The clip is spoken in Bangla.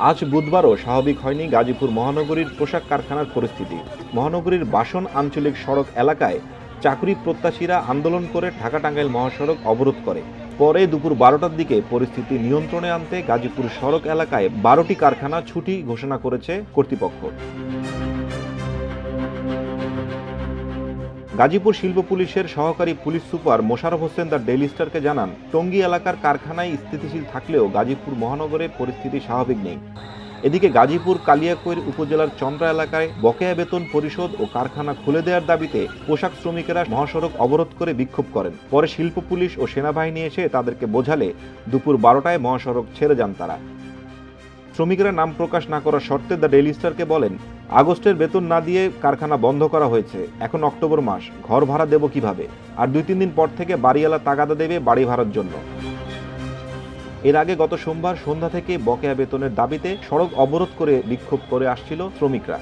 আজ বুধবারও স্বাভাবিক হয়নি গাজীপুর মহানগরীর পোশাক কারখানার পরিস্থিতি। মহানগরীর বাসন আঞ্চলিক সড়ক এলাকায় চাকরি প্রত্যাশীরা আন্দোলন করে ঢাকা-টাঙ্গাইল মহাসড়ক অবরোধ করে। পরে দুপুর 12টার দিকে পরিস্থিতি নিয়ন্ত্রণে আনতে গাজীপুর সড়ক এলাকায় 12টি কারখানা ছুটি ঘোষণা করেছে কর্তৃপক্ষ। গাজীপুর শিল্প পুলিশের সহকারী police super Mosharraf Hossain the Daily স্টারকে জানান, টঙ্গী এলাকার কারখানায় স্থিতিশীল থাকলেও গাজীপুর মহানগরে পরিস্থিতি স্বাভাবিক নেই। এদিকে গাজীপুর কালিয়াকৈর উপজেলার চন্দ্রা এলাকায় বকেয়া বেতন পরিশোধ ও কারখানা খুলে দেওয়ার দাবিতে পোশাক শ্রমিকেরা মহাসড়ক অবরোধ করে বিক্ষোভ করেন। পরে শিল্প পুলিশ ও সেনাবাহিনী এসে তাদেরকে বোঝালে দুপুর 12টায় মহাসড়ক ছেড়ে যান তারা। শ্রমিকেরা নাম প্রকাশ না করার শর্তে দ্য ডেইলি স্টারকে বলেন, আগস্টের বেতন না দিয়ে কারখানা বন্ধ করা হয়েছে, এখন অক্টোবর মাস, ঘর ভাড়া দেব কিভাবে? আর 2-3 দিন পর থেকে বাড়িওয়ালা তাগাদা দেবে বাড়ি ভাড়ার জন্য। এর আগে গত সোমবার সন্ধ্যা থেকে বকেয়া বেতনের দাবিতে সড়ক অবরোধ করে বিক্ষোভ করে আসছিল শ্রমিকরা।